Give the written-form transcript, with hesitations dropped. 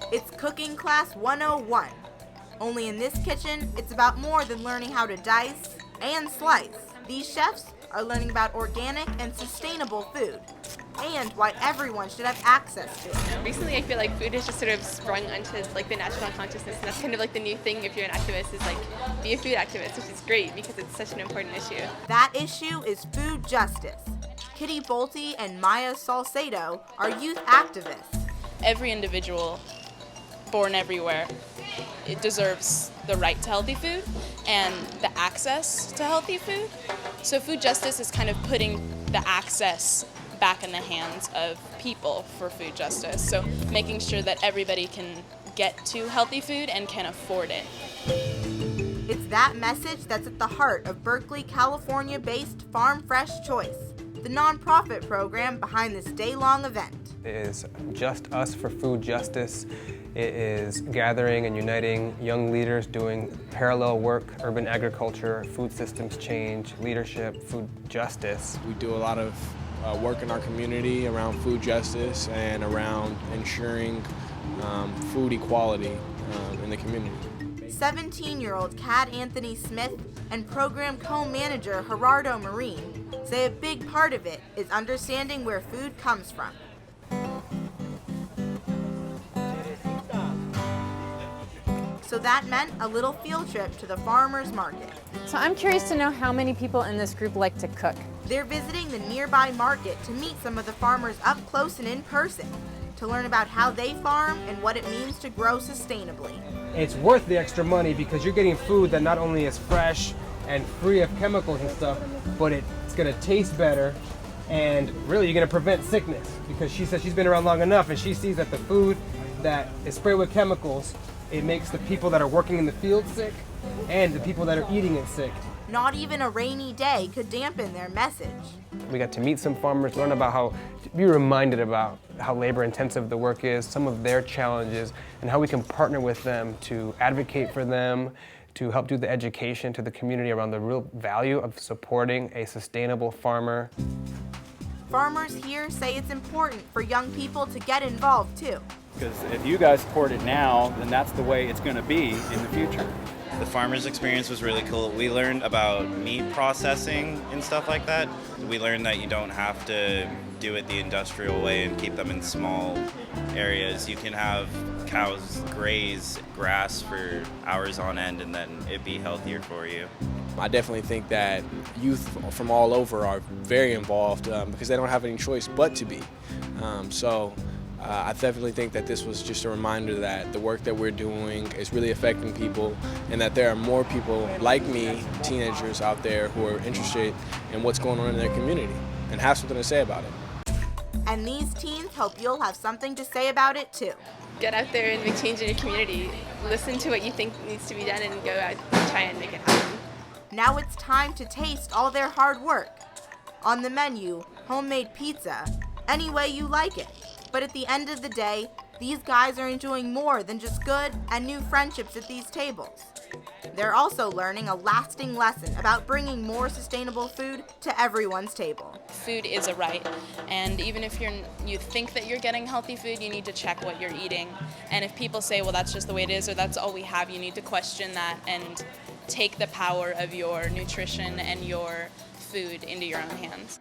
It's Cooking Class 101. Only in this kitchen, it's about more than learning how to dice and slice. These chefs are learning about organic and sustainable food, and why everyone should have access to it. Recently, I feel like food has just sort of sprung onto like the national consciousness, and that's kind of like the new thing if you're an activist, is like be a food activist, which is great because it's such an important issue. That issue is food justice. Kitty Bolte and Maya Salcedo are youth activists. Every individual born everywhere, it deserves the right to healthy food and the access to healthy food. So food justice is kind of putting the access back in the hands of people for food justice. So making sure that everybody can get to healthy food and can afford it. It's that message that's at the heart of Berkeley, California-based Farm Fresh Choice, the nonprofit program behind this day-long event. It is Just Us for Food Justice. It is gathering and uniting young leaders doing parallel work, urban agriculture, food systems change, leadership, food justice. We do a lot of work in our community around food justice and around ensuring food equality in the community. 17-year-old Cad Anthony Smith and program co-manager Gerardo Marine say a big part of it is understanding where food comes from. So that meant a little field trip to the farmers market. So I'm curious to know how many people in this group like to cook. They're visiting the nearby market to meet some of the farmers up close and in person, to learn about how they farm and what it means to grow sustainably. It's worth the extra money because you're getting food that not only is fresh and free of chemicals and stuff, but it's gonna taste better, and really you're gonna prevent sickness, because she says she's been around long enough and she sees that the food that is sprayed with chemicals, it makes the people that are working in the field sick and the people that are eating it sick. Not even a rainy day could dampen their message. We got to meet some farmers, learn about be reminded about how labor intensive the work is, some of their challenges, and how we can partner with them to advocate for them, to help do the education to the community around the real value of supporting a sustainable farmer. Farmers here say it's important for young people to get involved too. Because if you guys support it now, then that's the way it's going to be in the future. The farmer's experience was really cool. We learned about meat processing and stuff like that. We learned that you don't have to do it the industrial way and keep them in small areas. You can have cows graze grass for hours on end and then it'd be healthier for you. I definitely think that youth from all over are very involved because they don't have any choice but to be. I definitely think that this was just a reminder that the work that we're doing is really affecting people, and that there are more people like me, teenagers out there, who are interested in what's going on in their community and have something to say about it. And these teens hope you'll have something to say about it too. Get out there and make change in your community. Listen to what you think needs to be done and go out and try and make it happen. Now it's time to taste all their hard work. On the menu, homemade pizza, any way you like it. But at the end of the day, these guys are enjoying more than just good and new friendships at these tables. They're also learning a lasting lesson about bringing more sustainable food to everyone's table. Food is a right, and even if you think that you're getting healthy food, you need to check what you're eating. And if people say, well, that's just the way it is, or that's all we have, you need to question that and take the power of your nutrition and your food into your own hands.